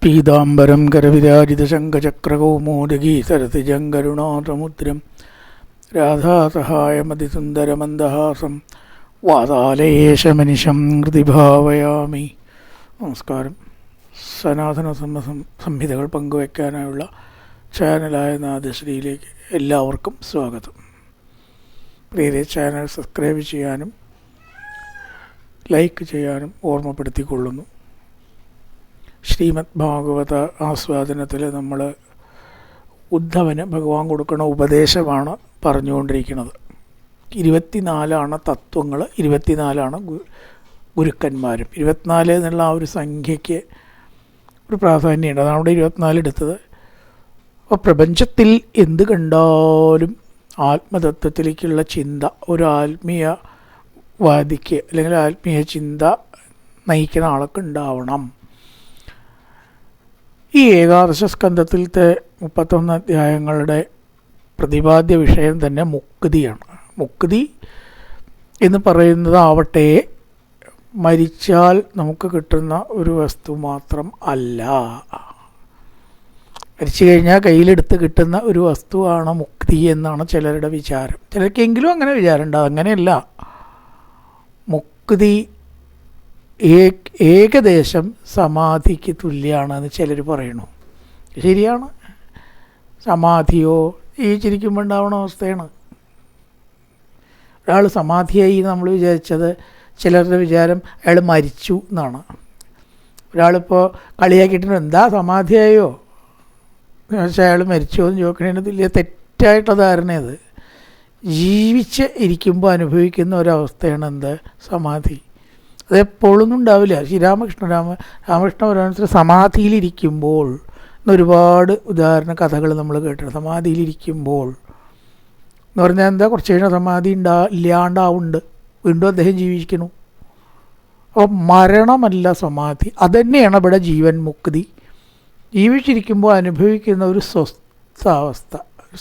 പീതാംബരം കരവിരാജിതശങ്കചക്രകൗമോദഗീസരസിജം കരുണാസമുദ്രം രാധാസഹായമതിസുന്ദരമന്ദഹാസം വാതാലയേശമനിശം ഹൃദിഭാവയാമി. നമസ്കാരം. സനാതന സംഹിതകൾ പങ്കുവയ്ക്കാനായുള്ള ചാനലായ നാദശ്രീയിലേക്ക് എല്ലാവർക്കും സ്വാഗതം. പ്രിയരെ, ചാനൽ സബ്സ്ക്രൈബ് ചെയ്യാനും ലൈക്ക് ചെയ്യാനും ഓർമ്മപ്പെടുത്തിക്കൊള്ളുന്നു. ശ്രീമദ് ഭാഗവത ആസ്വാദനത്തിൽ നമ്മൾ ഉദ്ധവന് ഭഗവാൻ കൊടുക്കുന്ന ഉപദേശമാണ് പറഞ്ഞുകൊണ്ടിരിക്കുന്നത്. 24 തത്വങ്ങൾ, 24 ഗുരുക്കന്മാരും. 24 എന്നുള്ള ആ ഒരു സംഖ്യയ്ക്ക് ഒരു പ്രാധാന്യമുണ്ട്. അതാണ് അവിടെ 24 എടുത്തത്. അപ്പോൾ പ്രപഞ്ചത്തിൽ എന്ത് കണ്ടാലും ആത്മതത്വത്തിലേക്കുള്ള ചിന്ത ഒരു ആത്മീയവാദിക്ക് അല്ലെങ്കിൽ ആത്മീയ ചിന്ത നയിക്കുന്ന ആൾക്ക് ഉണ്ടാവണം. ഈ ഏകാദശ സ്കന്ധത്തിലത്തെ 31 അധ്യായങ്ങളുടെ പ്രതിപാദ്യ വിഷയം തന്നെ മുക്തിയാണ്. മുക്തി എന്ന് പറയുന്നതാവട്ടെ മരിച്ചാൽ നമുക്ക് കിട്ടുന്ന ഒരു വസ്തു മാത്രം അല്ല. മരിച്ചു കഴിഞ്ഞാൽ കയ്യിലെടുത്ത് കിട്ടുന്ന ഒരു വസ്തുവാണ് മുക്തി എന്നാണ് ചിലരുടെ വിചാരം. ചിലർക്കെങ്കിലും അങ്ങനെ വിചാരമുണ്ട്. അങ്ങനെയല്ല. മുക്തി ഏകദേശം സമാധിക്ക് തുല്യമാണെന്ന് ചിലർ പറയണു. ശരിയാണ്. സമാധിയോ ഈ ചിരിക്കുമ്പോൾ ഉണ്ടാവുന്ന അവസ്ഥയാണ്. ഒരാൾ സമാധിയായി നമ്മൾ വിചാരിച്ചത്, ചിലരുടെ വിചാരം അയാൾ മരിച്ചു എന്നാണ്. ഒരാളിപ്പോൾ കളിയാക്കിയിട്ട് എന്താ സമാധിയായോ പക്ഷേ അയാൾ മരിച്ചോ എന്ന് ചോദിക്കണതിന് തുല്യ തെറ്റായിട്ടുള്ള ധാരണയത്. ജീവിച്ച് ഇരിക്കുമ്പോൾ അനുഭവിക്കുന്ന ഒരവസ്ഥയാണ് എന്ത് സമാധി. അതെപ്പോഴൊന്നും ഉണ്ടാവില്ല. രാമകൃഷ്ണ പരമഹംസർ സമാധിയിലിരിക്കുമ്പോൾ എന്നൊരുപാട് ഉദാഹരണ കഥകൾ നമ്മൾ കേട്ടിട്ടുണ്ട്. സമാധിയിലിരിക്കുമ്പോൾ എന്ന് പറഞ്ഞാൽ എന്താ, കുറച്ച് കഴിഞ്ഞാൽ സമാധി ഇല്ലാണ്ടാവുന്നുണ്ട്, വീണ്ടും അദ്ദേഹം ജീവിക്കുന്നു. അപ്പോൾ മരണമല്ല സമാധി, അതുതന്നെയാണ് ഇവിടെ ജീവൻ മുക്തി. ജീവിച്ചിരിക്കുമ്പോൾ അനുഭവിക്കുന്ന ഒരു സ്വസ്ഥാവസ്ഥ,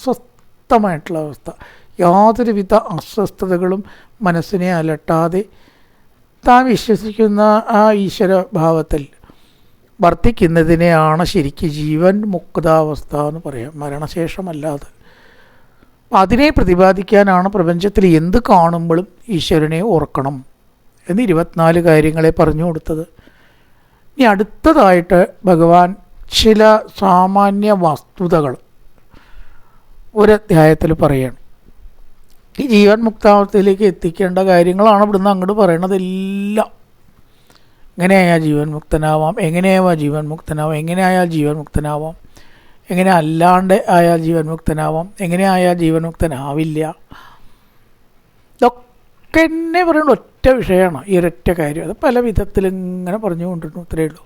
സ്വസ്ഥമായിട്ടുള്ള അവസ്ഥ, യാതൊരുവിധ അസ്വസ്ഥതകളും മനസ്സിനെ അലട്ടാതെ താൻ വിശ്വസിക്കുന്ന ആ ഈശ്വരഭാവത്തിൽ വർത്തിക്കുന്നതിനെയാണ് ശരിക്കും ജീവൻ മുക്താവസ്ഥ എന്ന് പറയാം, മരണശേഷമല്ലാതെ. അതിനെ പ്രതിപാദിക്കാനാണ് പ്രപഞ്ചത്തിൽ എന്ത് കാണുമ്പോഴും ഈശ്വരനെ ഓർക്കണം എന്ന് 24 കാര്യങ്ങളെ പറഞ്ഞു കൊടുത്തത്. ഇനി അടുത്തതായിട്ട് ഭഗവാൻ ചില സാമാന്യ വസ്തുതകൾ ഒരധ്യായത്തിൽ പറയുകയാണ്. ഈ ജീവൻ മുക്താവസ്ഥയിലേക്ക് എത്തിക്കേണ്ട കാര്യങ്ങളാണ് ഇവിടുന്ന് അങ്ങോട്ട് പറയണതെല്ലാം. എങ്ങനെയായാൽ ജീവൻ മുക്തനാവാം, എങ്ങനെയാവാം ജീവൻ മുക്തനാവാം, എങ്ങനെയായാൽ ജീവൻ മുക്തനാവാം, എങ്ങനെ അല്ലാണ്ട് ആയാൽ ജീവൻ മുക്തനാവാം, എങ്ങനെയായാൽ ജീവൻ മുക്തനാവില്ല. ഇതൊക്കെ എന്നെ പറയുന്ന ഒറ്റ വിഷയമാണ്, ഈ ഒരൊറ്റ കാര്യം. അത് പല വിധത്തിലിങ്ങനെ പറഞ്ഞുകൊണ്ടിരുന്നു. ഇത്രയേ ഉള്ളൂ.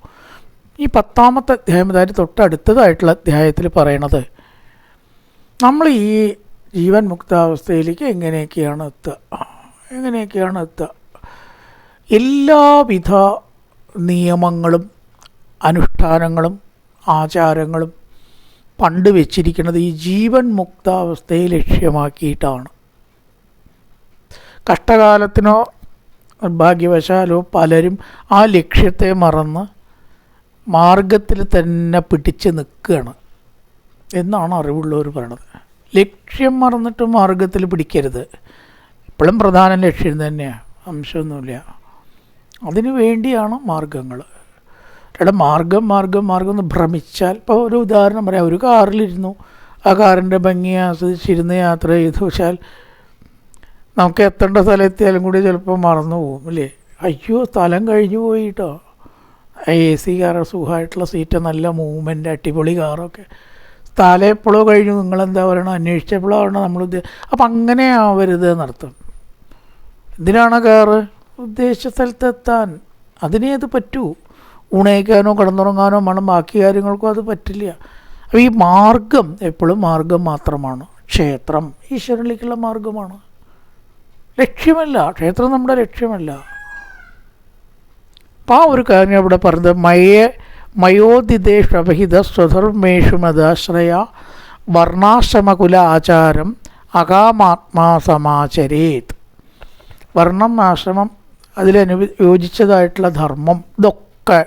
ഈ 10ാമത്തെ അധ്യായം, അതായത് തൊട്ടടുത്തതായിട്ടുള്ള അധ്യായത്തിൽ പറയണത് നമ്മൾ ഈ ജീവൻ മുക്താവസ്ഥയിലേക്ക് എങ്ങനെയൊക്കെയാണ് എത്തുക. എല്ലാവിധ നിയമങ്ങളും അനുഷ്ഠാനങ്ങളും ആചാരങ്ങളും പണ്ട് വെച്ചിരിക്കുന്നത് ഈ ജീവൻ മുക്താവസ്ഥയെ ലക്ഷ്യമാക്കിയിട്ടാണ്. കഷ്ടകാലത്തിനോ നിർഭാഗ്യവശാലോ പലരും ആ ലക്ഷ്യത്തെ മറന്ന് മാർഗത്തിൽ തന്നെ പിടിച്ച് നിൽക്കുകയാണ് എന്നാണ് അറിവുള്ളവർ പറയണത്. ലക്ഷ്യം മറന്നിട്ട് മാർഗത്തിൽ പിടിക്കരുത്. എപ്പോഴും പ്രധാന ലക്ഷ്യം തന്നെയാണ്, അംശമൊന്നുമില്ല. അതിനു വേണ്ടിയാണ് മാർഗങ്ങൾ. ഇവിടെ മാർഗം എന്ന് ഭ്രമിച്ചാൽ, ഇപ്പോൾ ഒരു ഉദാഹരണം പറയാം. ഒരു കാറിലിരുന്നു, ആ കാറിൻ്റെ ഭംഗി ആസ്വദിച്ചിരുന്ന് യാത്ര ചെയ്തു വെച്ചാൽ നമുക്ക് എത്തേണ്ട സ്ഥലമെത്തിയാലും കൂടി ചിലപ്പോൾ മറന്നു പോകും, അല്ലേ? അയ്യോ സ്ഥലം കഴിഞ്ഞു പോയിട്ടോ. AC കാറ്, സുഖമായിട്ടുള്ള സീറ്റ്, നല്ല മൂവ്മെൻറ്റ്, അടിപൊളി കാറൊക്കെ. സ്ഥലം എപ്പോഴോ കഴിഞ്ഞു, നിങ്ങളെന്താ പറയണം, അന്വേഷിച്ചപ്പോഴോ ആവണം നമ്മൾ അപ്പം അങ്ങനെ ആവരുത് എന്നർത്ഥം. എന്തിനാണ് കാറ്? ഉദ്ദേശിച്ച സ്ഥലത്തെത്താൻ. അതിനേ അത് പറ്റൂ. ഊണയിക്കാനോ കിടന്നുറങ്ങാനോ വേണം, ബാക്കി കാര്യങ്ങൾക്കോ അത് പറ്റില്ല. അപ്പോൾ ഈ മാർഗം എപ്പോഴും മാർഗം മാത്രമാണ്. ക്ഷേത്രം ഈശ്വരനിലേക്കുള്ള മാർഗമാണ്, ലക്ഷ്യമല്ല. ക്ഷേത്രം നമ്മുടെ ലക്ഷ്യമല്ല. അപ്പോൾ ആ ഒരു കാര്യം അവിടെ പറഞ്ഞത്, മയോദിദേശഭഹിത സ്വധർമ്മേഷു മദാശ്രയ വർണ്ണാശ്രമകുല ആചാരം അകാമാത്മാ സമാചരേത്. വർണ്ണം, ആശ്രമം, അതിലനുയോജിച്ചതായിട്ടുള്ള ധർമ്മം, ഇതൊക്കെ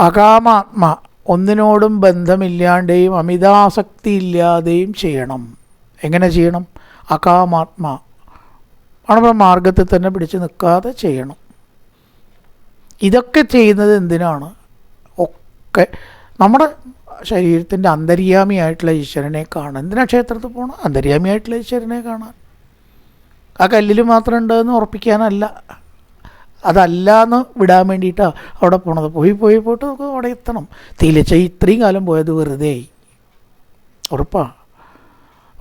അകാമാത്മ, ഒന്നിനോടും ബന്ധമില്ലാതെയും അമിതാസക്തി ഇല്ലാതെയും ചെയ്യണം. എങ്ങനെ ചെയ്യണം? അകാമാത്മ ആണ്, മാർഗത്തിൽ തന്നെ പിടിച്ച് നിൽക്കാതെ ചെയ്യണം. ഇതൊക്കെ ചെയ്യുന്നത് എന്തിനാണ്? ഒക്കെ നമ്മുടെ ശരീരത്തിൻ്റെ അന്തര്യാമിയായിട്ടുള്ള ഈശ്വരനെ കാണാൻ. എന്തിനാണ് ക്ഷേത്രത്തിൽ പോകണം? അന്തര്യാമിയായിട്ടുള്ള ഈശ്വരനെ കാണാൻ. ആ കല്ലിൽ മാത്രം ഉണ്ടെന്ന് ഉറപ്പിക്കാനല്ല, അതല്ല എന്ന് വിടാൻ വേണ്ടിയിട്ടാണ് അവിടെ പോണത്. പോയിട്ട് നമുക്ക് അവിടെ എത്തണം. തിലച്ച ഇത്രയും കാലം പോയത് വെറുതെ ആയി, ഉറപ്പാണ്.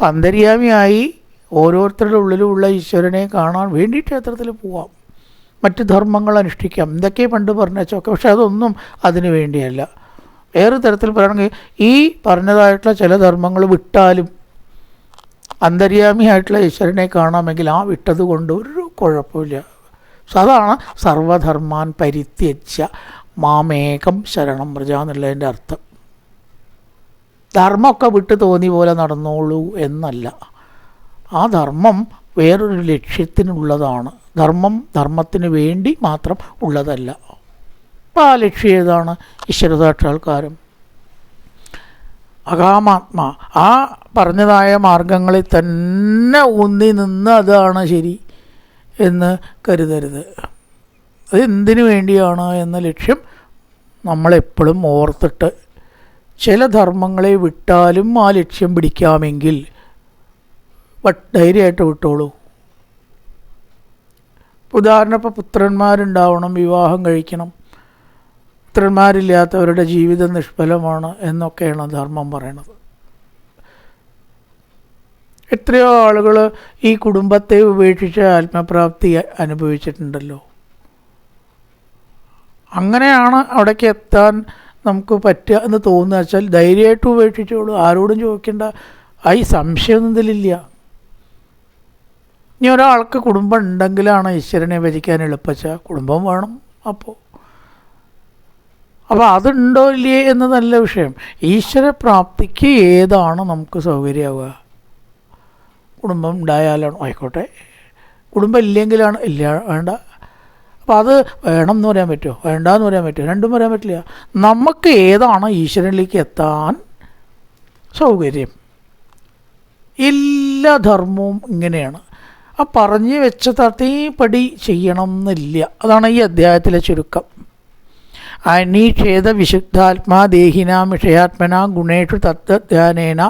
അന്തര്യാമിയായി ഓരോരുത്തരുടെ ഉള്ളിലുമുള്ള ഈശ്വരനെ കാണാൻ വേണ്ടി ക്ഷേത്രത്തിൽ പോവാം, മറ്റ് ധർമ്മങ്ങൾ അനുഷ്ഠിക്കാം. എന്തൊക്കെ പണ്ട് പറഞ്ഞൊക്കെ, പക്ഷെ അതൊന്നും അതിനു വേണ്ടിയല്ല. വേറെ തരത്തിൽ പറയുകയാണെങ്കിൽ ഈ പറഞ്ഞതായിട്ടുള്ള ചില ധർമ്മങ്ങൾ വിട്ടാലും അന്തര്യാമിയായിട്ടുള്ള ഈശ്വരനെ കാണാമെങ്കിൽ ആ വിട്ടത് കൊണ്ട് ഒരു കുഴപ്പമില്ല. അതാണ് സർവധർമാൻ പരിത്യജ്യ മാമേകം ശരണം വ്രജ എന്നുള്ളതിൻ്റെ അർത്ഥം. ധർമ്മമൊക്കെ വിട്ട് തോന്നി പോലെ നടന്നോളൂ എന്നല്ല. ആ ധർമ്മം വേറൊരു ലക്ഷ്യത്തിനുള്ളതാണ്. ധർമ്മത്തിന് വേണ്ടി മാത്രം ഉള്ളതല്ല. അപ്പോൾ ആ ലക്ഷ്യം ഏതാണ്? ഈശ്വരസാക്ഷാത്കാരം. അകാമാത്മ, ആ പറഞ്ഞതായ മാർഗങ്ങളിൽ തന്നെ ഊന്നി നിന്ന് അതാണ് ശരി എന്ന് കരുതരുത്. അത് എന്തിനു വേണ്ടിയാണ് എന്ന ലക്ഷ്യം നമ്മളെപ്പോഴും ഓർത്തിട്ട്, ചില ധർമ്മങ്ങളെ വിട്ടാലും ആ ലക്ഷ്യം പിടിക്കാമെങ്കിൽ ധൈര്യമായിട്ട് വിട്ടോളൂ. ഉദാഹരണം, ഇപ്പോൾ പുത്രന്മാരുണ്ടാവണം, വിവാഹം കഴിക്കണം, പുത്രന്മാരില്ലാത്തവരുടെ ജീവിതം നിഷ്ഫലമാണ് എന്നൊക്കെയാണ് ധർമ്മം പറയണത്. എത്രയോ ആളുകൾ ഈ കുടുംബത്തെ ഉപേക്ഷിച്ച് ആത്മപ്രാപ്തി അനുഭവിച്ചിട്ടുണ്ടല്ലോ. അങ്ങനെയാണ് അവിടേക്ക് എത്താൻ നമുക്ക് പറ്റുക എന്ന് തോന്നുക വെച്ചാൽ ധൈര്യമായിട്ട് ഉപേക്ഷിച്ചോളൂ, ആരോടും ചോദിക്കേണ്ട. ഈ സംശയമൊന്നും ഇതിലില്ല. ഇനി ഒരാൾക്ക് കുടുംബം ഉണ്ടെങ്കിലാണ് ഈശ്വരനെ ഭജിക്കാൻ എളുപ്പച്ചാൽ കുടുംബം വേണം. അപ്പോൾ അതുണ്ടോ ഇല്ലേ എന്ന് നല്ല വിഷയം. ഈശ്വരപ്രാപ്തിക്ക് ഏതാണ് നമുക്ക് സൗകര്യമാവുക? കുടുംബം ഉണ്ടായാലാണ് ആയിക്കോട്ടെ, കുടുംബം ഇല്ലെങ്കിലാണ് ഇല്ല വേണ്ട. അപ്പോൾ അത് വേണം എന്ന് പറയാൻ പറ്റുമോ? വേണ്ടാന്ന് പറയാൻ പറ്റുമോ? രണ്ടും പറയാൻ പറ്റില്ല. നമുക്ക് ഏതാണ് ഈശ്വരനിലേക്ക് എത്താൻ സൗകര്യം? എല്ലാ ധർമ്മവും ഇങ്ങനെയാണ്. ആ പറഞ്ഞു വെച്ച തട്ടീപടി ചെയ്യണം എന്നില്ല. അതാണ് ഈ അധ്യായത്തിലെ ചുരുക്കം. അനീക്ഷേത വിശുദ്ധാത്മാ ദേഹിനാം വിഷയാത്മന ഗുണേഷു തത്വധ്യാനേന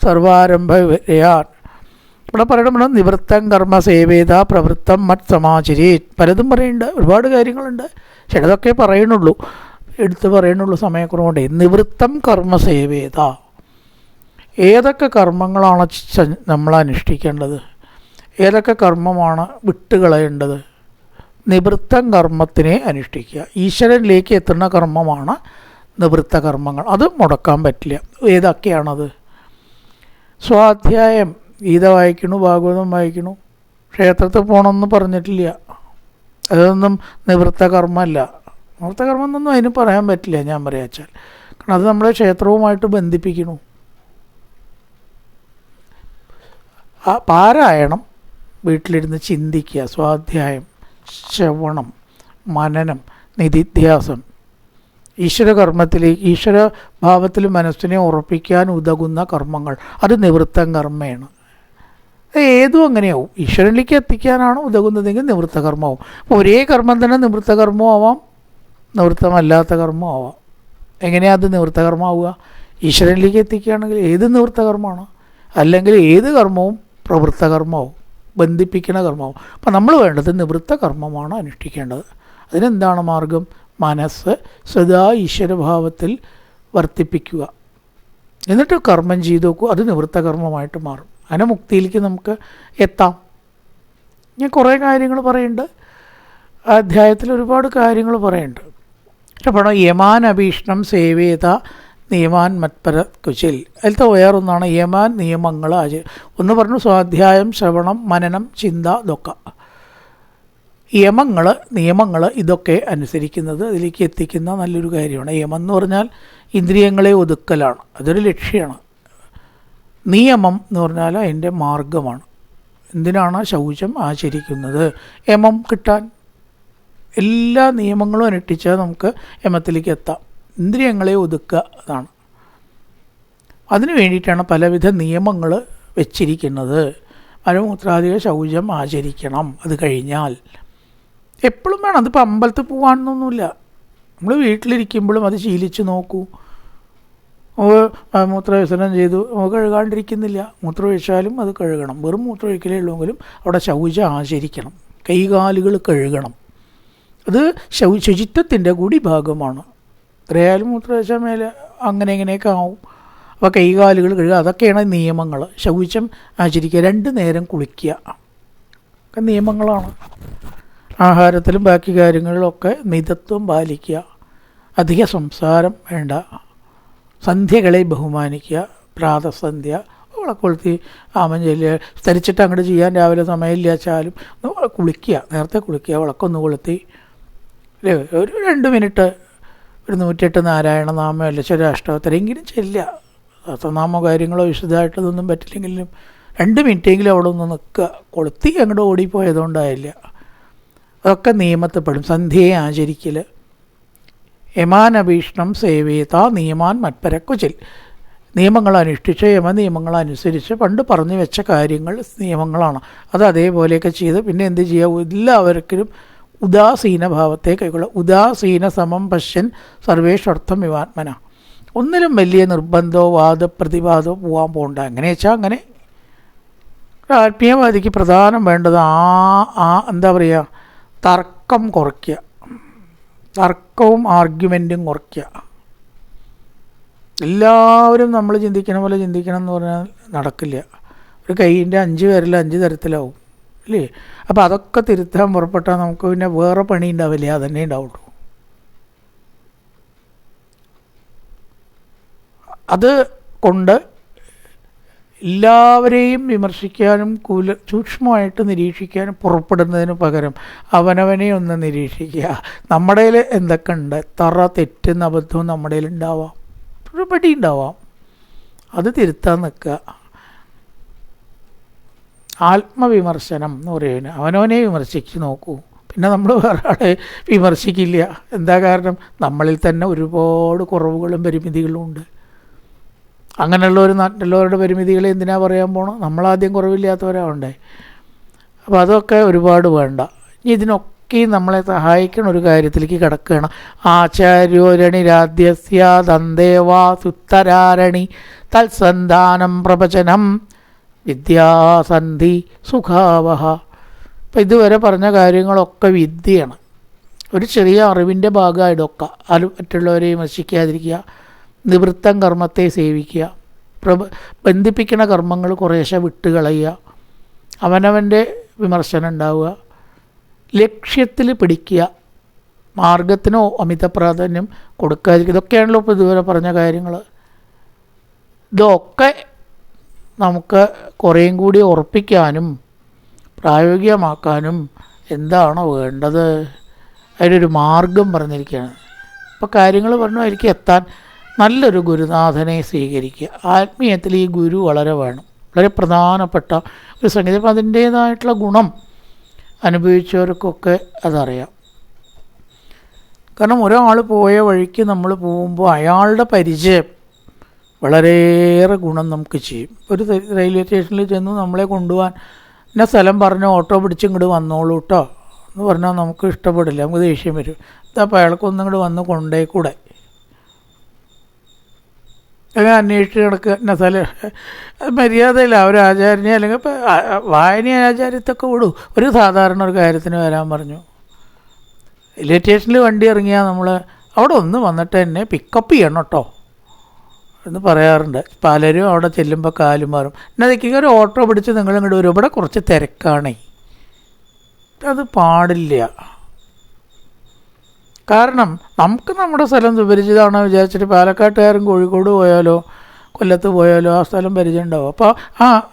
സർവാരംഭയാൻ. ഇവിടെ പറയണം, നിവൃത്തം കർമ്മ സേവേത പ്രവൃത്തം മറ്റ് സമാചരേത്. പലതും പറയുന്നുണ്ട്, ഒരുപാട് കാര്യങ്ങളുണ്ട്. ചിലതൊക്കെ പറയണുള്ളൂ, എടുത്ത് പറയണുള്ളൂ സമയക്കുറവുണ്ട്. നിവൃത്തം കർമ്മ സേവേത, ഏതൊക്കെ കർമ്മങ്ങളാണ് നമ്മൾ അനുഷ്ഠിക്കേണ്ടത്, ഏതൊക്കെ കർമ്മമാണ് വിട്ടുകളയേണ്ടത്? നിവൃത്തം കർമ്മത്തിനെ അനുഷ്ഠിക്കുക. ഈശ്വരനിലേക്ക് എത്തുന്ന കർമ്മമാണ് നിവൃത്ത കർമ്മങ്ങൾ. അത് മുടക്കാൻ പറ്റില്ല. ഏതൊക്കെയാണത്? സ്വാധ്യായം, ഗീത വായിക്കണു, ഭാഗവതം വായിക്കണു, ക്ഷേത്രത്തിൽ പോകണമെന്ന് പറഞ്ഞിട്ടില്ല. അതൊന്നും നിവൃത്ത കർമ്മമല്ല. നിവൃത്ത കർമ്മം എന്നൊന്നും അതിന് പറയാൻ പറ്റില്ല, ഞാൻ പറയാച്ചാൽ. കാരണം അത് നമ്മളെ ക്ഷേത്രവുമായിട്ട് ബന്ധിപ്പിക്കണു. പാരായണം, വീട്ടിലിരുന്ന് ചിന്തിക്കുക, സ്വാധ്യായം, ശ്രവണം, മനനം, നിധിധ്യാസം, ഈശ്വരകർമ്മത്തിലേക്ക് ഈശ്വരഭാവത്തിൽ മനസ്സിനെ ഉറപ്പിക്കാൻ ഉതകുന്ന കർമ്മങ്ങൾ, അത് നിവൃത്തം കർമ്മയാണ്. ഏതും അങ്ങനെയാവും. ഈശ്വരനിലേക്ക് എത്തിക്കാനാണ് ഉതകുന്നതെങ്കിൽ നിവൃത്ത കർമ്മമാവും. അപ്പോൾ ഒരേ കർമ്മം തന്നെ നിവൃത്ത കർമ്മവും ആവാം, നിവൃത്തമല്ലാത്ത കർമ്മം ആവാം. എങ്ങനെയാണ് അത് നിവൃത്ത കർമ്മമാവുക? ഈശ്വരനിലേക്ക് എത്തിക്കുകയാണെങ്കിൽ ഏത് നിവൃത്ത കർമ്മമാണ്, അല്ലെങ്കിൽ ഏത് കർമ്മവും പ്രവൃത്ത കർമ്മമാവും, ബന്ധിപ്പിക്കുന്ന കർമ്മമാവും. അപ്പം നമ്മൾ വേണ്ടത് നിവൃത്ത കർമ്മമാണ് അനുഷ്ഠിക്കേണ്ടത്. അതിനെന്താണ് മാർഗം? മനസ്സ് സദാ ഈശ്വരഭാവത്തിൽ വർത്തിപ്പിക്കുക. എന്നിട്ട് കർമ്മം ചെയ്തു നോക്കൂ, അത് നിവൃത്ത കർമ്മമായിട്ട് മാറും. അങ്ങനെ മുക്തിയിലേക്ക് നമുക്ക് എത്താം. ഞാൻ കുറേ കാര്യങ്ങൾ പറയുന്നുണ്ട്, ആ അധ്യായത്തിൽ ഒരുപാട് കാര്യങ്ങൾ പറയുന്നുണ്ട്. അപ്പോൾ യമാൻ അഭീഷണം സേവേത നിയമാൻ മത്പര കുശിൽ. അതിലത്തെ വേറൊന്നാണ് യമാൻ നിയമങ്ങൾ ഒന്ന് പറഞ്ഞു, സ്വാധ്യായം, ശ്രവണം, മനനം, ചിന്ത, ഇതൊക്കെ നിയമങ്ങൾ ഇതൊക്കെ അനുസരിക്കുന്നത് അതിലേക്ക് എത്തിക്കുന്ന നല്ലൊരു കാര്യമാണ്. യമം എന്ന് പറഞ്ഞാൽ ഇന്ദ്രിയങ്ങളെ ഒതുക്കലാണ്, അതൊരു ലക്ഷ്യമാണ്. നിയമം എന്ന് പറഞ്ഞാൽ അതിൻ്റെ മാർഗമാണ്. എന്തിനാണ് ശൗചം ആചരിക്കുന്നത്? യമം കിട്ടാൻ. എല്ലാ നിയമങ്ങളും അനുഷ്ഠിച്ചാൽ നമുക്ക് യമത്തിലേക്ക് എത്താം. ഇന്ദ്രിയങ്ങളെ ഒതുക്കുക അതാണ്. അതിനു വേണ്ടിയിട്ടാണ് പലവിധ നിയമങ്ങൾ വെച്ചിരിക്കുന്നത്. മലമൂത്രാദിക ശൗചം ആചരിക്കണം. അത് കഴിഞ്ഞാൽ എപ്പോഴും വേണം. അതിപ്പോൾ അമ്പലത്തിൽ പോകാനൊന്നുമില്ല. നമ്മൾ വീട്ടിലിരിക്കുമ്പോഴും അത് ശീലിച്ച് നോക്കൂ. മൂത്രവിസർജനം ചെയ്തു കഴുകാണ്ടിരിക്കുന്നില്ല. മൂത്രമൊഴിച്ചാലും അത് കഴുകണം. വെറും മൂത്രമൊഴിക്കലേ ഉള്ളെങ്കിലും അവിടെ ശൗചം ആചരിക്കണം. കൈകാലുകൾ കഴുകണം. അത് ശുചിത്വത്തിൻ്റെ കൂടി ഭാഗമാണ്. എത്രയായാലും മൂത്രമൊഴിച്ചാൽ മേലെ അങ്ങനെ ഇങ്ങനെയൊക്കെ ആവും. അപ്പോൾ കൈകാലുകൾ കഴുകുക, അതൊക്കെയാണ് നിയമങ്ങൾ. ശൗചം ആചരിക്കുക, 2 നേരം കുളിക്കുക, ഒക്കെ നിയമങ്ങളാണ്. ആഹാരത്തിലും ബാക്കി കാര്യങ്ങളിലൊക്കെ മിതത്വം പാലിക്കുക. അധിക സംസാരം വേണ്ട. സന്ധ്യകളെ ബഹുമാനിക്കുക. പ്രാതസന്ധ്യ വിളക്കൊളുത്തി ആമഞ്ചൊല്ലുക. സ്തരിച്ചിട്ട് അങ്ങോട്ട് ചെയ്യാൻ രാവിലെ സമയമില്ല വെച്ചാലും കുളിക്കുക, നേരത്തെ കുളിക്കുക, വിളക്കൊന്ന് കൊളുത്തി അല്ലേ ഒരു 2 മിനിറ്റ് ഒരു 108 നാരായണനാമം അല്ലെങ്കിൽ അഷ്ടോത്തരെങ്കിലും ചെല്ലുക. സഹസ്രനാമോ കാര്യങ്ങളോ വിശദമായിട്ടതൊന്നും പറ്റില്ലെങ്കിലും 2 മിനിറ്റെങ്കിലും അവിടെ ഒന്ന് നിൽക്കുക. കൊളുത്തി അങ്ങോട്ട് ഓടിപ്പോയതുകൊണ്ടായില്ല. അതൊക്കെ നിയമത്തിൽപ്പെടും. സന്ധ്യയെ ആചരിക്കൽ. യമാനഭീഷണം സേവേത നിയമാൻ മത്പരക്കുചിൽ. നിയമങ്ങൾ അനുഷ്ഠിച്ച് യമനിയമങ്ങളനുസരിച്ച് പണ്ട് പറഞ്ഞു വെച്ച കാര്യങ്ങൾ നിയമങ്ങളാണ്. അത് അതേപോലെയൊക്കെ ചെയ്ത് പിന്നെ എന്ത് ചെയ്യുക? എല്ലാവർക്കും ഉദാസീന ഭാവത്തെ കൈക്കൊള്ളുക. ഉദാസീന സമം പശ്യൻ സർവേഷർത്ഥം വിവാത്മന. ഒന്നിലും വലിയ നിർബന്ധമോ വാദപ്രതിവാദമോ പോകാൻ പോകണ്ട. എങ്ങനെ വെച്ചാൽ അങ്ങനെ. ആത്മീയവാദിക്ക് പ്രധാനം വേണ്ടത് എന്താ പറയുക, തർക്കം കുറയ്ക്കുക. തർക്കവും ആർഗ്യുമെൻറ്റും കുറയ്ക്കുക. എല്ലാവരും നമ്മൾ ചിന്തിക്കണ പോലെ ചിന്തിക്കണം എന്ന് പറഞ്ഞാൽ നടക്കില്ല. ഒരു കൈയിൻ്റെ 5 വിരൽ 5 തരത്തിലാവും അല്ലേ? അപ്പോൾ അതൊക്കെ തിരുത്താൻ പുറപ്പെട്ടാൽ നമുക്ക് പിന്നെ വേറെ പണി ഉണ്ടാവില്ല, അതന്നെ ഉണ്ടാവുള്ളൂ. അത് കൊണ്ട് എല്ലാവരെയും വിമർശിക്കാനും സൂക്ഷ്മമായിട്ട് നിരീക്ഷിക്കാനും പുറപ്പെടുന്നതിന് പകരം അവനവനെ ഒന്ന് നിരീക്ഷിക്കുക. നമ്മുടെ എന്തൊക്കെ ഉണ്ട്, എത്ര തെറ്റുന്ന അബദ്ധവും നമ്മുടെ ഉണ്ടാവാം, ഒരുപടി ഉണ്ടാവാം. അത് തിരുത്താൻ നിൽക്കുക. ആത്മവിമർശനം എന്ന് പറയുന്നത് അവനവനെ വിമർശിച്ച് നോക്കൂ. പിന്നെ നമ്മൾ വേറെ ആളെ വിമർശിക്കില്ല. എന്താ കാരണം? നമ്മളിൽ തന്നെ ഒരുപാട് കുറവുകളും പരിമിതികളും ഉണ്ട്. മറ്റുള്ളവരുടെ പരിമിതികളെ എന്തിനാ പറയാൻ പോകണം? നമ്മളാദ്യം കുറവില്ലാത്തവരാവണ്ടേ. അപ്പോൾ അതൊക്കെ ഒരുപാട് വേണ്ട. ഇനി ഇതിനൊക്കെ നമ്മളെ സഹായിക്കുന്ന ഒരു കാര്യത്തിലേക്ക് കിടക്കുകയാണ്. ആചാര്യോരണിരാധ്യസ്യാദന്തേവാ സുത്തരാരണി തത്സന്ധാനം പ്രവചനം വിദ്യാസന്ധി സുഖാവഹ. അപ്പം ഇതുവരെ പറഞ്ഞ കാര്യങ്ങളൊക്കെ വിദ്യയാണ്. ഒരു ചെറിയ അറിവിൻ്റെ ഭാഗമായിട്ടൊക്കെ അത് മറ്റുള്ളവരെ വിമർശിക്കാതിരിക്കുക. നിവൃത്തം കർമ്മത്തെ സേവിക്കുക. ബന്ധിപ്പിക്കുന്ന കർമ്മങ്ങൾ കുറേശ്ശെ വിട്ടുകളയുക. അവനവൻ്റെ വിമർശനം ഉണ്ടാവുക. ലക്ഷ്യത്തിൽ പിടിക്കുക. മാർഗത്തിനോ അമിത പ്രാധാന്യം കൊടുക്കാതിരിക്കുക. ഇതൊക്കെയാണല്ലോ ഇപ്പോൾ ഇതുവരെ പറഞ്ഞ കാര്യങ്ങൾ. ഇതൊക്കെ നമുക്ക് കുറേയും കൂടി ഉറപ്പിക്കാനും പ്രായോഗികമാക്കാനും എന്താണ് വേണ്ടത്? അതിനൊരു മാർഗം പറഞ്ഞിരിക്കുകയാണ്. ഇപ്പോൾ കാര്യങ്ങൾ പറഞ്ഞു അതിലേക്ക് എത്താൻ നല്ലൊരു ഗുരുനാഥനെ സ്വീകരിക്കുക. ആത്മീയത്തിൽ ഈ ഗുരു വളരെ വേണം. വളരെ പ്രധാനപ്പെട്ട ഒരു സംഗതി. അപ്പം അതിൻ്റേതായിട്ടുള്ള ഗുണം അനുഭവിച്ചവർക്കൊക്കെ അതറിയാം. കാരണം ഒരാൾ പോയ വഴിക്ക് നമ്മൾ പോകുമ്പോൾ അയാളുടെ പരിചയം വളരെയേറെ ഗുണം നമുക്ക് ചെയ്യും. ഒരു റെയിൽവേ സ്റ്റേഷനിൽ ചെന്ന് നമ്മളെ കൊണ്ടുപോകാൻ ഇന്ന സ്ഥലം പറഞ്ഞ് ഓട്ടോ പിടിച്ച് ഇങ്ങോട്ട് വന്നോളൂ കേട്ടോ എന്ന് പറഞ്ഞാൽ നമുക്ക് ഇഷ്ടപ്പെടില്ല, നമുക്ക് ദേഷ്യം വരും. അപ്പോൾ അയാൾക്കൊന്നും ഇങ്ങോട്ട് വന്ന് കൊണ്ടേക്കൂടെ? അങ്ങനെ അന്വേഷിച്ച് കിടക്കുക ഇന്ന സ്ഥലം. അത് മര്യാദയില്ല. ഒരു ആചാര്യനെ അല്ലെങ്കിൽ ഇപ്പോൾ വായന ആചാര്യത്തൊക്കെ വിടും. ഒരു സാധാരണ ഒരു കാര്യത്തിന് വരാൻ പറഞ്ഞു. റെയിൽവേ സ്റ്റേഷനിൽ വണ്ടി ഇറങ്ങിയാൽ നമ്മൾ അവിടെ ഒന്ന് വന്നിട്ട് എന്നെ പിക്കപ്പ് ചെയ്യണം കേട്ടോ എന്ന് പറയാറുണ്ട്. പലരും അവിടെ ചെല്ലുമ്പോൾ കാലും മാറും. എന്നതൊക്കെ ഒരു ഓട്ടോ പിടിച്ച് നിങ്ങളിങ്ങോട്ട് വരും, ഇവിടെ കുറച്ച് തിരക്കാണേ. അത് പാടില്ല. കാരണം നമുക്ക് നമ്മുടെ സ്ഥലം സുപരിചിതമാണോ വിചാരിച്ചിട്ട് പാലക്കാട്ടുകാരും കോഴിക്കോട് പോയാലോ കൊല്ലത്ത് പോയാലോ ആ സ്ഥലം പരിചയം ഉണ്ടാവും. അപ്പോൾ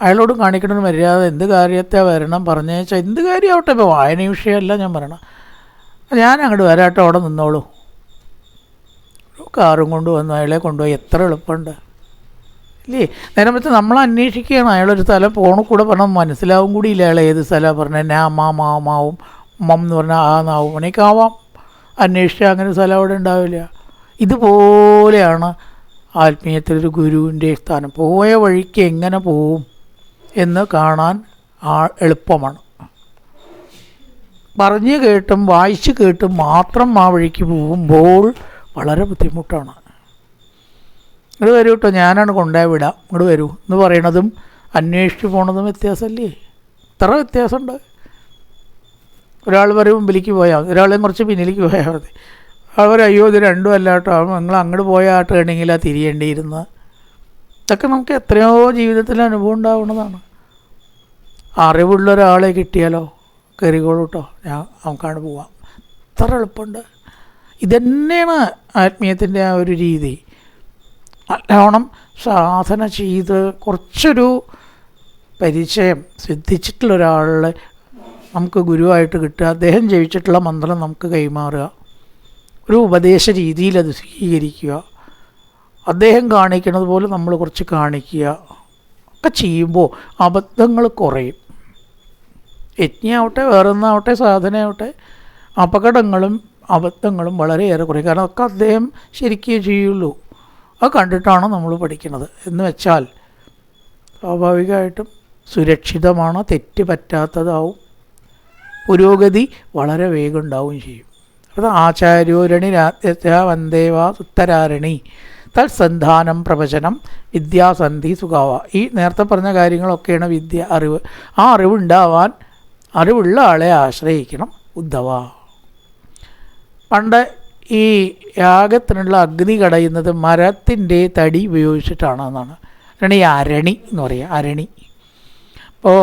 അയാളോട് കാണിക്കണമെന്ന് മര്യാദ. എന്ത് കാര്യത്തെ വരണം പറഞ്ഞേച്ചാൽ എന്ത് കാര്യമാവട്ടെ. ഇപ്പോൾ വായന വിഷയമല്ല ഞാൻ പറയണം. ഞാൻ അങ്ങോട്ട് വരാട്ടോ, അവിടെ നിന്നോളൂ. കാറും കൊണ്ട് വന്നു അയാളെ കൊണ്ടുപോയി എത്ര എളുപ്പമുണ്ട് ഇല്ലേ? നേരം വെച്ച് നമ്മൾ അന്വേഷിക്കുകയാണ്. അയാളൊരു സ്ഥലം ഫോണിൽ കൂടെ പറഞ്ഞാൽ മനസ്സിലാവും കൂടി ഇല്ല അയാൾ ഏത് സ്ഥലമാണ് പറഞ്ഞത്. മാവും മം എന്ന് പറഞ്ഞാൽ നാവും മണിക്കാവാം. അന്വേഷിച്ചാൽ അങ്ങനെ സ്ഥലം അവിടെ ഉണ്ടാവില്ല. ഇതുപോലെയാണ് ആത്മീയത്തിലൊരു ഗുരുവിൻ്റെ സ്ഥാനം. പോയ വഴിക്ക് എങ്ങനെ പോവും എന്ന് കാണാൻ എളുപ്പമാണ്. പറഞ്ഞു കേട്ടും വായിച്ച് കേട്ടും മാത്രം ആ വഴിക്ക് പോകുമ്പോൾ വളരെ ബുദ്ധിമുട്ടാണ്. ഇങ്ങോട്ട് വരൂ കേട്ടോ, ഞാനാണ് കൊണ്ടുപോയി വിടാം, ഇങ്ങോട്ട് വരൂ എന്ന് പറയണതും അന്വേഷിച്ച് പോണതും വ്യത്യാസമല്ലേ? ഇത്ര വ്യത്യാസമുണ്ട്. ഒരാൾ പറയും മുമ്പിലേക്ക് പോയാൽ മതി, ഒരാളെയും കുറച്ച് പിന്നിലേക്ക് പോയാൽ മതി. ആൾ പറയും അയ്യോ ഇത് രണ്ടും അല്ല കേട്ടോ, നിങ്ങൾ അങ്ങോട്ട് പോയ ആ ടേണിങ്ങിലാണ് തിരിയേണ്ടിയിരുന്നത്. ഇതൊക്കെ നമുക്ക് എത്രയോ ജീവിതത്തിൽ അനുഭവം ഉണ്ടാവുന്നതാണ്. അറിവുള്ള ഒരാളെ കിട്ടിയാലോ കയറിക്കോളൂ കേട്ടോ, നമുക്കാണ് പോവാം, ഇത്ര എളുപ്പമുണ്ട്. ഇതന്നെയാണ് ആത്മീയത്തിൻ്റെ ആ ഒരു രീതി. നല്ലോണം സാധന ചെയ്ത് കുറച്ചൊരു പരിചയം സിദ്ധിച്ചിട്ടുള്ള ഒരാളെ നമുക്ക് ഗുരുവായിട്ട് കിട്ടുക, അദ്ദേഹം ജപിച്ചിട്ടുള്ള മന്ത്രം നമുക്ക് കൈമാറുക, ഒരു ഉപദേശ രീതിയിൽ അത് സ്വീകരിക്കുക, അദ്ദേഹം കാണിക്കുന്നത് പോലെ നമ്മൾ കുറച്ച് കാണിക്കുക ഒക്കെ ചെയ്യുമ്പോൾ അബദ്ധങ്ങൾ കുറയും. യജ്ഞയാവട്ടെ വേറൊന്നാവട്ടെ സാധനയാവട്ടെ അപകടങ്ങളും അബദ്ധങ്ങളും വളരെയേറെ കുറയും. കാരണം അതൊക്കെ അദ്ദേഹം ശരിക്കും ചെയ്യുള്ളൂ. അത് കണ്ടിട്ടാണ് നമ്മൾ പഠിക്കുന്നത് എന്ന് വെച്ചാൽ സ്വാഭാവികമായിട്ടും സുരക്ഷിതമാണ്, തെറ്റ് പറ്റാത്തതാവും, പുരോഗതി വളരെ വേഗം ഉണ്ടാവുകയും ചെയ്യും. അത് ആചാര്യോരണി വന്ദേവാ ഉത്തരാരണി തത്സന്ധാനം പ്രവചനം വിദ്യാസന്ധി സുഖാവ. ഈ നേരത്തെ പറഞ്ഞ കാര്യങ്ങളൊക്കെയാണ് വിദ്യ, അറിവ്. ആ അറിവുണ്ടാവാൻ അറിവുള്ള ആളെ ആശ്രയിക്കണം ഉദ്ധവ. പണ്ട് ഈ യാഗത്തിനുള്ള അഗ്നി കടയുന്നത് മരത്തിൻ്റെ തടി ഉപയോഗിച്ചിട്ടാണ് എന്നാണ്. അതാണ് ഈ അരണി എന്ന് പറയുക. അരണി അപ്പോൾ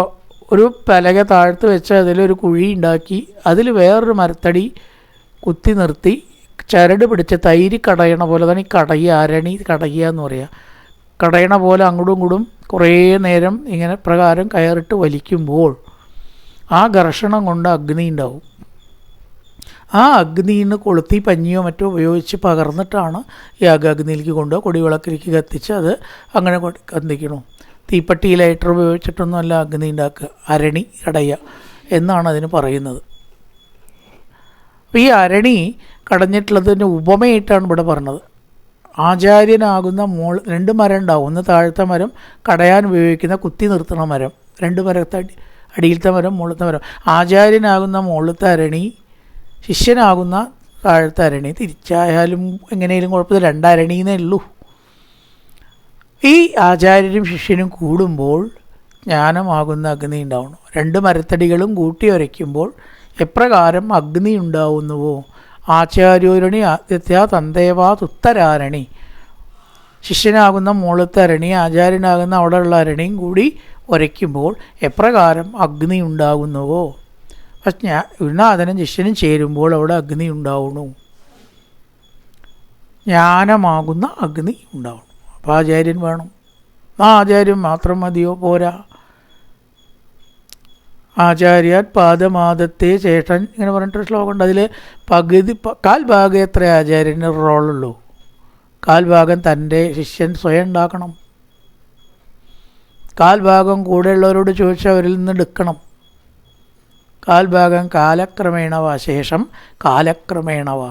ഒരു പലക താഴ്ത്ത് വെച്ച് അതിലൊരു കുഴി ഉണ്ടാക്കി അതിൽ വേറൊരു മരത്തടി കുത്തി നിർത്തി ചരട് പിടിച്ച് തൈര് കടയണ പോലെ തന്നെ ഈ കടയുക, അരണി കടയുക എന്ന് പറയുക. കടയണ പോലെ അങ്ങോട്ടും ഇങ്ങോട്ടും കുറേ നേരം ഇങ്ങനെ പ്രകാരം കയറിട്ട് വലിക്കുമ്പോൾ ആ ഘർഷണം കൊണ്ട് അഗ്നി ഉണ്ടാവും. ആ അഗ്നിന്ന് കൊളുത്തി പഞ്ഞിയോ മറ്റോ ഉപയോഗിച്ച് പകർന്നിട്ടാണ് ഈ അഗ്നിയിലേക്ക് കൊണ്ടുപോയി കൊടിവിളക്കിലേക്ക് കത്തിച്ച് അത് അങ്ങനെ കത്തിക്കണം. തീപ്പട്ടി ലൈറ്റർ ഉപയോഗിച്ചിട്ടൊന്നുമല്ല അഗ്നി ഉണ്ടാക്കുക, അരണി കടയുക എന്നാണ് അതിന് പറയുന്നത്. അപ്പോൾ ഈ അരണി കടഞ്ഞിട്ടുള്ളതിൻ്റെ ഉപമയായിട്ടാണ് ഇവിടെ പറഞ്ഞത്. ആചാര്യനാകുന്ന രണ്ട് മരം ഉണ്ടാവും. ഒന്ന് താഴത്തെ മരം കടയാൻ ഉപയോഗിക്കുന്ന കുത്തി നിർത്തുന്ന മരം, രണ്ട് മരത്തെ അടിയിലത്തെ മരം മുകളിലത്തെ മരം. ആചാര്യനാകുന്ന മുകളിലത്തെ അരണി, ശിഷ്യനാകുന്ന താഴത്തെ അരണി. തിരിച്ചായാലും എങ്ങനെയും കുഴപ്പമില്ല, രണ്ടരണിന്നേ ഉള്ളൂ. ഈ ആചാര്യനും ശിഷ്യനും കൂടുമ്പോൾ ജ്ഞാനമാകുന്ന അഗ്നി ഉണ്ടാവണം. രണ്ട് മരത്തടികളും കൂട്ടി ഉരയ്ക്കുമ്പോൾ എപ്രകാരം അഗ്നി ഉണ്ടാവുന്നുവോ ആചാര്യോരണി ആദ്യത്യ തന്തേവാ തുത്തരാരണി, ശിഷ്യനാകുന്ന മുകളിലത്തെ അരണി ആചാര്യനാകുന്ന അവിടെയുള്ള അരണിയും കൂടി ഉരയ്ക്കുമ്പോൾ എപ്രകാരം അഗ്നി ഉണ്ടാകുന്നുവോ ഗുരുനാഥനും ശിഷ്യനും ചേരുമ്പോൾ അവിടെ അഗ്നി ഉണ്ടാവണു, ജ്ഞാനമാകുന്ന അഗ്നി ഉണ്ടാവണം. അപ്പോൾ ആചാര്യൻ വേണം. ആ ആചാര്യൻ മാത്രം മതിയോ? പോരാ. ആചാര്യാത് പാദമാദത്തെ ചേട്ടൻ ഇങ്ങനെ പറഞ്ഞിട്ടൊരു ശ്ലോകമുണ്ട്. അതിൽ പകുതി കാൽഭാഗം എത്ര ആചാര്യന് റോളുള്ളൂ? കാൽഭാഗം തൻ്റെ ശിഷ്യൻ സ്വയം ഉണ്ടാക്കണം. കാൽഭാഗം കൂടെയുള്ളവരോട് ചോദിച്ചാൽ അവരിൽ നിന്ന് എടുക്കണം. കാൽഭാഗം കാലക്രമേണവ, ശേഷം കാലക്രമേണവ.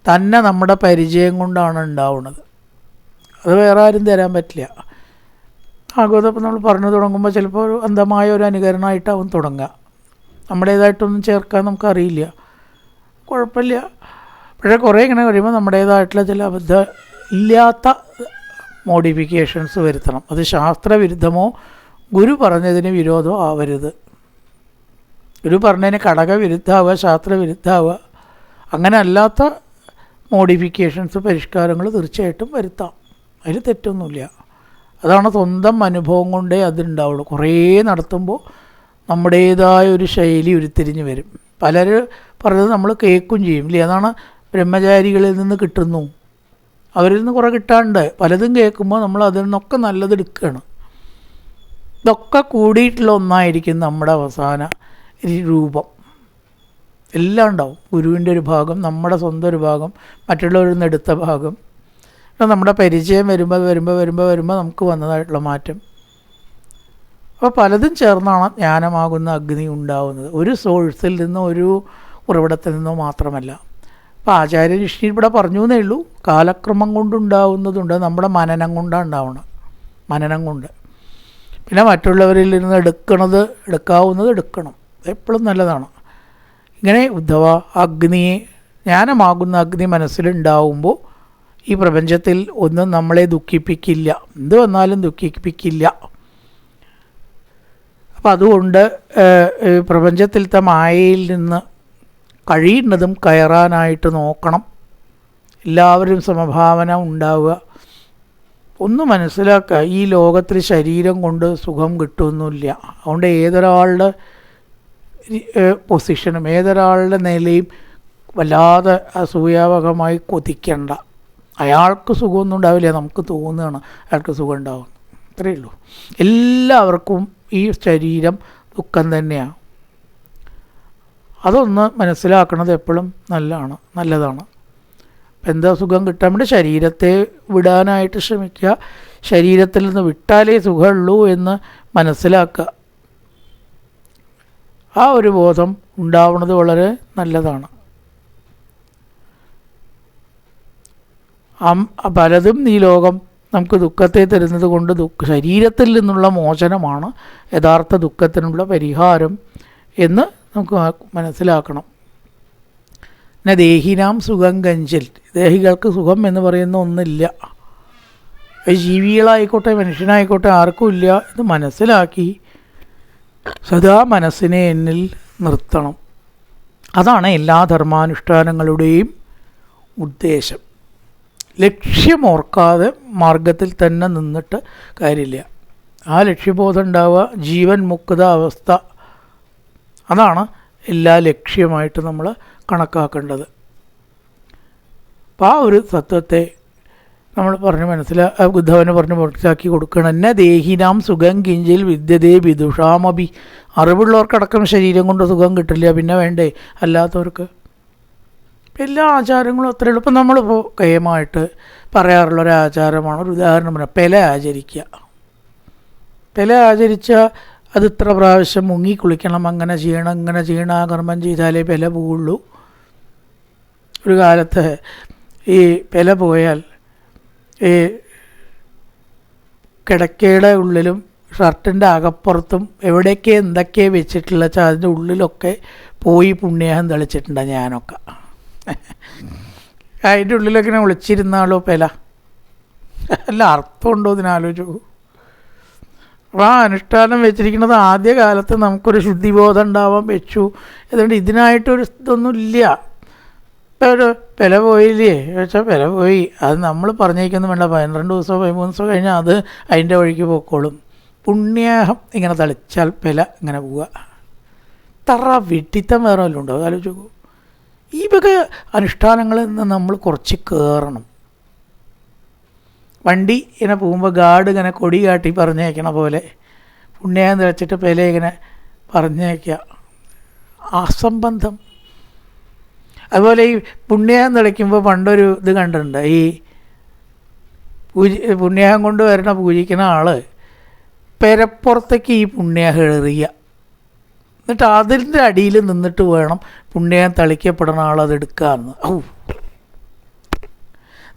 തന്നെ നമ്മുടെ പരിചയം കൊണ്ടാണ് ഉണ്ടാവുന്നത്. അത് വേറെ ആരും തരാൻ പറ്റില്ല. ഭാഗവതം നമ്മൾ പറഞ്ഞു തുടങ്ങുമ്പോൾ ചിലപ്പോൾ ഒരു അന്ധമായ ഒരു അനുകരണമായിട്ടാവും തുടങ്ങുക. നമ്മുടേതായിട്ടൊന്നും ചേർക്കാൻ നമുക്കറിയില്ല, കുഴപ്പമില്ല. പക്ഷേ കുറേ ഇങ്ങനെ കഴിയുമ്പോൾ നമ്മുടേതായിട്ടുള്ള ചില ഇല്ലാത്ത മോഡിഫിക്കേഷൻസ് വരുത്തണം. അത് ശാസ്ത്രവിരുദ്ധമോ ഗുരു പറഞ്ഞതിന് വിരോധമോ ആവരുത്. ഗുരു പറഞ്ഞതിന് ഘടകവിരുദ്ധമാവുക, ശാസ്ത്രവിരുദ്ധമാവുക, അങ്ങനെ അല്ലാത്ത മോഡിഫിക്കേഷൻസ്, പരിഷ്കാരങ്ങൾ തീർച്ചയായിട്ടും വരുത്താം. അതിൽ തെറ്റൊന്നുമില്ല. അതാണ് സ്വന്തം അനുഭവം കൊണ്ടേ അതുണ്ടാവുള്ളൂ. കുറേ നടത്തുമ്പോൾ നമ്മുടേതായ ഒരു ശൈലി ഉരുത്തിരിഞ്ഞ് വരും. പലരും പറഞ്ഞത് നമ്മൾ കേൾക്കുകയും ചെയ്യും ഇല്ലേ? അതാണ് ബ്രഹ്മചാരികളിൽ നിന്ന് കിട്ടുന്നു. അവരിൽ നിന്ന് കുറേ കിട്ടാണ്ട് പലതും കേൾക്കുമ്പോൾ നമ്മൾ അതിൽ നിന്നൊക്കെ നല്ലത് എടുക്കുകയാണ്. ഇതൊക്കെ കൂടിയിട്ടുള്ള ഒന്നായിരിക്കും നമ്മുടെ അവസാന രൂപം. എല്ലാം ഉണ്ടാവും. ഗുരുവിൻ്റെ ഒരു ഭാഗം, നമ്മുടെ സ്വന്തം ഒരു ഭാഗം, മറ്റുള്ളവരിൽ നിന്ന് എടുത്ത ഭാഗം. നമ്മുടെ പരിചയം വരുമ്പോൾ നമുക്ക് വന്നതായിട്ടുള്ള മാറ്റം. അപ്പോൾ പലതും ചേർന്നാണ് ജ്ഞാനമാകുന്ന അഗ്നി ഉണ്ടാവുന്നത്. ഒരു സോഴ്സിൽ നിന്നോ ഒരു ഉറവിടത്തിൽ നിന്നോ മാത്രമല്ല. അപ്പോൾ ആചാര്യനിഷ്ഠ ഇവിടെ പറഞ്ഞു എന്നേ ഉള്ളൂ. കാലക്രമം കൊണ്ടുണ്ടാവുന്നതുണ്ട്, നമ്മുടെ മനനം കൊണ്ടാണ് ഉണ്ടാവുന്നത്, മനനം കൊണ്ട്. പിന്നെ മറ്റുള്ളവരിൽ നിന്ന് എടുക്കാവുന്നത് എടുക്കണം, എപ്പോഴും നല്ലതാണ്. ഇങ്ങനെ ഉദ്ധവ, അഗ്നിയെ, ജ്ഞാനമാകുന്ന അഗ്നി മനസ്സിലുണ്ടാവുമ്പോൾ ഈ പ്രപഞ്ചത്തിൽ ഒന്നും നമ്മളെ ദുഃഖിപ്പിക്കില്ല, എന്ത് വന്നാലും ദുഃഖിപ്പിക്കില്ല. അപ്പം അതുകൊണ്ട് പ്രപഞ്ചത്തിലത്തെ മായയിൽ നിന്ന് കഴിയുന്നതും കയറാനായിട്ട് നോക്കണം. എല്ലാവരും സമഭാവന ഉണ്ടാവുക. ഒന്ന് മനസ്സിലാക്കുക, ഈ ലോകത്തിൽ ശരീരം കൊണ്ട് സുഖം കിട്ടുമൊന്നുമില്ല. അതുകൊണ്ട് ഏതൊരാളുടെ പൊസിഷനും ഏതൊരാളുടെ നിലയും വല്ലാതെ അസൂയാവകമായി കൊതിക്കണ്ട. അയാൾക്ക് സുഖമൊന്നും ഉണ്ടാവില്ല, നമുക്ക് തോന്നുകയാണ് അയാൾക്ക് സുഖം ഉണ്ടാവും, അത്രയേ ഉള്ളൂ. എല്ലാവർക്കും ഈ ശരീരം ദുഃഖം തന്നെയാണ്. അതൊന്ന് മനസ്സിലാക്കുന്നത് എപ്പോഴും നല്ലതാണ്. എന്താ സുഖം കിട്ടാൻ വേണ്ടി ശരീരത്തെ വിടാനായിട്ട് ശ്രമിക്കുക. ശരീരത്തിൽ നിന്ന് വിട്ടാലേ സുഖമുള്ളൂ എന്ന് മനസ്സിലാക്കുക. ആ ഒരു ബോധം ഉണ്ടാവുന്നത് വളരെ നല്ലതാണ്. പലതും ഈ ലോകം നമുക്ക് ദുഃഖത്തെ തരുന്നത് കൊണ്ട് ശരീരത്തിൽ നിന്നുള്ള മോചനമാണ് യഥാർത്ഥ ദുഃഖത്തിനുള്ള പരിഹാരം എന്ന് നമുക്ക് മനസ്സിലാക്കണം. പിന്നെ ദേഹിനാം സുഖം കഞ്ചിൽ, ദേഹികൾക്ക് സുഖം എന്ന് പറയുന്ന ഒന്നില്ല. ജീവികളായിക്കോട്ടെ മനുഷ്യനായിക്കോട്ടെ ആർക്കും ഇല്ല എന്ന് മനസ്സിലാക്കി സദാ മനസ്സിനെ എന്നിൽ നിർത്തണം. അതാണ് എല്ലാ ധർമാനുഷ്ഠാനങ്ങളുടെയും ഉദ്ദേശം. ലക്ഷ്യമോർക്കാതെ മാർഗത്തിൽ തന്നെ നിന്നിട്ട് കാര്യമില്ല. ആ ലക്ഷ്യബോധം ഉണ്ടാവുക, ജീവൻ മുക്ത അവസ്ഥ, അതാണ് എല്ലാ ലക്ഷ്യമായിട്ട് നമ്മൾ കണക്കാക്കേണ്ടത്. അപ്പം ആ ഒരു തത്വത്തെ നമ്മൾ ഉദ്ധവന് പറഞ്ഞ് മനസ്സിലാക്കി കൊടുക്കണം. എന്നെ ദേഹിനാം സുഖം കിഞ്ചിൽ വിദ്യതേ വിദുഷാമഭി. അറിവുള്ളവർക്കടക്കം ശരീരം കൊണ്ട് സുഖം കിട്ടില്ല, പിന്നെ വേണ്ടേ അല്ലാത്തവർക്ക്? എല്ലാ ആചാരങ്ങളും അത്ര എളുപ്പം. നമ്മളിപ്പോൾ കയമായിട്ട് പറയാറുള്ളൊരാചാരമാണ്, ഒരു ഉദാഹരണം പറയാം, പെല ആചരിക്കുക. പെല ആചരിച്ചാൽ അത് ഇത്ര പ്രാവശ്യം മുങ്ങി കുളിക്കണം, അങ്ങനെ ചെയ്യണം, ആ കർമ്മം ചെയ്താലേ പെല പോവുള്ളൂ. ഒരു കാലത്ത് ഈ പെല പോയാൽ ഈ കിടക്കയുടെ ഉള്ളിലും ഷർട്ടിൻ്റെ അകപ്പുറത്തും എവിടെയൊക്കെ എന്തൊക്കെ വെച്ചിട്ടുള്ള വെച്ചാൽ അതിൻ്റെ ഉള്ളിലൊക്കെ പോയി പുണ്യാഹം തെളിച്ചിട്ടുണ്ട് ഞാനൊക്കെ. അതിൻ്റെ ഉള്ളിലൊക്കെ ഇങ്ങനെ വിളിച്ചിരുന്നാളോ പെല, അല്ല അർത്ഥമുണ്ടോ ഇതിനാലോചിച്ചു. അപ്പോൾ ആ അനുഷ്ഠാനം വെച്ചിരിക്കുന്നത് ആദ്യകാലത്ത് നമുക്കൊരു ശുദ്ധിബോധം ഉണ്ടാവാൻ വെച്ചു. അതുകൊണ്ട് ഇതിനായിട്ടൊരു ഇതൊന്നും ഇല്ല. ഇപ്പോൾ ഒരു പെല പോയില്ലേ വെച്ചാൽ പെല പോയി, അത് നമ്മൾ പറഞ്ഞേക്കൊന്നും വേണ്ട. 12 ദിവസമോ 13 ദിവസമോ കഴിഞ്ഞാൽ അത് അതിൻ്റെ വഴിക്ക് പോയിക്കോളും. പുണ്യാഹം ഇങ്ങനെ തളിച്ചാൽ പെല ഇങ്ങനെ പോവുക. തറ വിട്ടിത്തം വേറെ വല്ലതും ഉണ്ടോ ആലോചിച്ച് നോക്കൂ. ഈ വക അനുഷ്ഠാനങ്ങളിൽ നിന്ന് നമ്മൾ കുറച്ച് കയറണം. വണ്ടി ഇങ്ങനെ പോകുമ്പോൾ ഗാർഡ് ഇങ്ങനെ കൊടി കാട്ടി പറഞ്ഞേക്കണ പോലെ പുണ്യാഹം തെളിച്ചിട്ട് പെല ഇങ്ങനെ പറഞ്ഞേക്കുക, അസംബന്ധം. അതുപോലെ ഈ പുണ്യാഹം തെളിക്കുമ്പോൾ പണ്ടൊരു ഇത് കണ്ടിട്ടുണ്ട്, ഈ പുണ്യാഹം കൊണ്ട് വരണ പൂജിക്കുന്ന ആൾ പെരപ്പുറത്തേക്ക് ഈ പുണ്യാഹം എറിയുക, എന്നിട്ട് അതിൻ്റെ അടിയിൽ നിന്നിട്ട് വേണം പുണ്യാഹം തളിക്കപ്പെടുന്ന ആൾ അത് എടുക്കാമെന്ന്.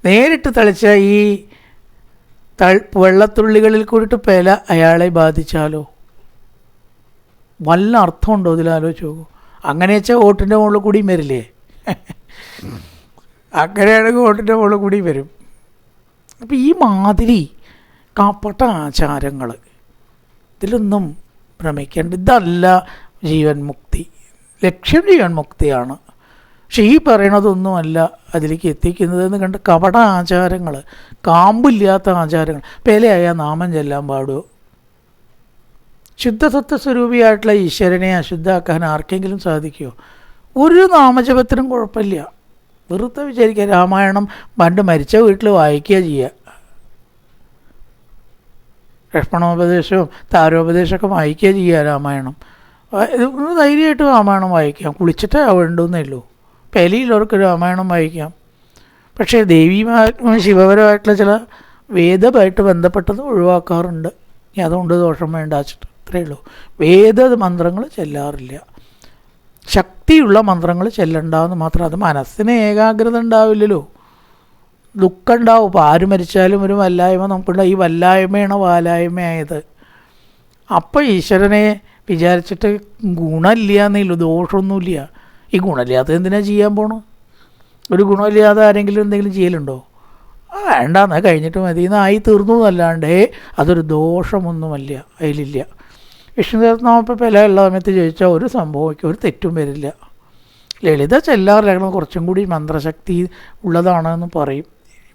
നേരിട്ട് തളിച്ച ഈ വെള്ളത്തുള്ളികളിൽ കൂടിയിട്ട് പെല അയാളെ ബാധിച്ചാലോ? വല്ല അർത്ഥമുണ്ടോ ഇതിലാലോചിച്ച് നോക്കൂ. അങ്ങനെ വെച്ചാൽ വോട്ടിൻ്റെ മുകളിൽ കൂടിയും വരില്ലേ? അങ്ങനെയാണെങ്കിൽ വോട്ടിൻ്റെ മുകളിൽ കൂടിയും വരും. അപ്പം ഈ മാതിരി കാപ്പട്ട ആചാരങ്ങൾ ഇതിലൊന്നും ഭ്രമിക്കേണ്ട. ഇതല്ല ജീവൻ മുക്തി. ലക്ഷ്യം ജീവൻ മുക്തിയാണ്. പക്ഷെ ഈ പറയണതൊന്നുമല്ല അതിലേക്ക് എത്തിക്കുന്നതെന്ന് കണ്ട് കപട ആചാരങ്ങൾ, കാമ്പില്ലാത്ത ആചാരങ്ങൾ. പെലയായാൽ നാമം ചെല്ലാൻ പാടുമോ? ശുദ്ധസത്വ സ്വരൂപിയായിട്ടുള്ള ഈശ്വരനെ അശുദ്ധമാക്കാൻ ആർക്കെങ്കിലും സാധിക്കുമോ? ഒരു നാമജപത്തിനും കുഴപ്പമില്ല. വെറുതെ വിചാരിക്കുക, രാമായണം പണ്ട് മരിച്ച വീട്ടിൽ വായിക്കുക ചെയ്യുക. ലക്ഷ്മണോപദേശവും താരോപദേശമൊക്കെ വായിക്കുക ചെയ്യുക. രാമായണം ധൈര്യമായിട്ട് രാമായണം വായിക്കാം. കുളിച്ചിട്ടേ വേണ്ടുന്നേ ഉള്ളൂ. പെലയിലുള്ളവർക്ക് രാമായണം വായിക്കാം. പക്ഷേ ദേവീമാരും ശിവപരമായിട്ടുള്ള ചില വേദമായിട്ട് ബന്ധപ്പെട്ടത് ഒഴിവാക്കാറുണ്ട്. ഇനി അതുകൊണ്ട് ദോഷം വേണ്ട വെച്ചിട്ട് അത്രയേ ഉള്ളൂ. വേദ മന്ത്രങ്ങൾ ചെല്ലാറില്ല. ശക്തിയുള്ള മന്ത്രങ്ങൾ ചെല്ലണ്ടെന്ന് മാത്രം. അത് മനസ്സിന് ഏകാഗ്രത ഉണ്ടാവില്ലല്ലോ, ദുഃഖം ഉണ്ടാവും. ഇപ്പോൾ ആര് മരിച്ചാലും ഒരു വല്ലായ്മ നമുക്കുണ്ടാവും. ഈ വല്ലായ്മയാണ് വാലായ്മയായത്. അപ്പോൾ ഈശ്വരനെ വിചാരിച്ചിട്ട് ഗുണമില്ല എന്നില്ല, ദോഷമൊന്നുമില്ല. ഈ ഗുണമില്ലാത്ത എന്തിനാണ് ചെയ്യാൻ പോണു? ഒരു ഗുണമില്ലാതെ ആരെങ്കിലും എന്തെങ്കിലും ചെയ്യലുണ്ടോ? വേണ്ടെന്നാൽ കഴിഞ്ഞിട്ട് മതി എന്നായി തീർന്നു എന്നല്ലാണ്ട് അതൊരു ദോഷമൊന്നുമല്ല, അതിലില്ല. വിഷ്ണു സഹസ്രനാമം വില ഉള്ള സമയത്ത് ചോദിച്ചാൽ ഒരു സംഭവിക്കും, ഒരു തെറ്റും വരില്ല. ലളിത ചെല്ലാറില്ല, കുറച്ചും കൂടി മന്ത്രശക്തി ഉള്ളതാണെന്ന് പറയും.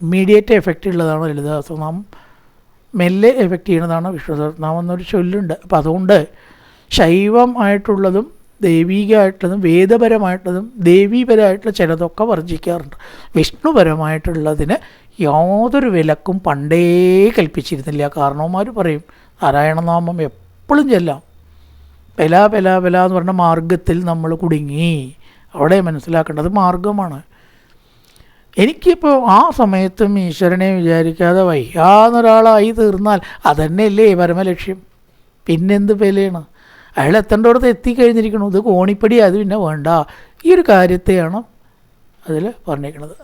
ഇമ്മീഡിയറ്റ് എഫക്റ്റ് ഉള്ളതാണ് ലളിത സഹസ്രനാമം, മെല്ലെ എഫക്റ്റ് ചെയ്യുന്നതാണ് വിഷ്ണു സഹസ്രനാമം എന്നൊരു ചൊല്ലുണ്ട്. അപ്പം അതുകൊണ്ട് ശൈവമായിട്ടുള്ളതും ദൈവീകമായിട്ടുള്ളതും വേദപരമായിട്ടുള്ളതും ദേവീപരമായിട്ടുള്ള ചിലതൊക്കെ വർജിക്കാറുണ്ട്. വിഷ്ണുപരമായിട്ടുള്ളതിന് യാതൊരു വിലക്കും പണ്ടേ കൽപ്പിച്ചിരുന്നില്ല. കാരണവന്മാർ പറയും നാരായണനാമം എപ്പോഴും ചെല്ലാം. പെല പെല പെല എന്ന് പറഞ്ഞ മാർഗത്തിൽ നമ്മൾ കുടുങ്ങി. അവിടെ മനസ്സിലാക്കേണ്ടത് മാർഗമാണ്. എനിക്കിപ്പോൾ ആ സമയത്തും ഈശ്വരനെ വിചാരിക്കാതെ വയ്യാന്നൊരാളായി തീർന്നാൽ അതന്നെയല്ലേ പരമലക്ഷ്യം. പിന്നെന്ത് വിലയാണ്? അയാൾ എത്തേണ്ടടുത്ത് എത്തിക്കഴിഞ്ഞിരിക്കണം. ഇത് കോണിപ്പടി, അത് പിന്നെ വേണ്ട. ഈ ഒരു കാര്യത്തെയാണ് അതിൽ പറഞ്ഞിരിക്കുന്നത്.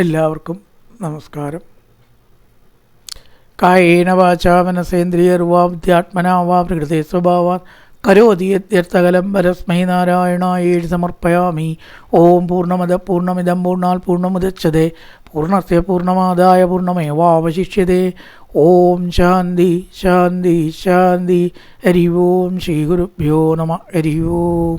എല്ലാവർക്കും നമസ്കാരം. കായേന വാചാ മനസേന്ദ്രിയർവാ ബുദ്ധ്യാത്മനാ വാ പ്രകൃതി സ്വഭാവാൻ കരോതി യത്യർത്ഥകലം പരസ്മൈ നാരായണായേതി സമർപ്പയാമി. ഓം പൂർണ്ണമദ പൂർണ്ണമിദം പൂർണ്ണാൽ പൂർണ്ണമുദച്യതേ പൂർണ്ണസ്യ പൂർണ്ണമാദായ പൂർണ്ണമേവാവശിഷ്യതേ. ഓം ശാന്തി ശാന്തി ശാന്തി. ഹരി ഓം ശ്രീ ഗുരുഭ്യോ നമഃ. ഹരി ഓം.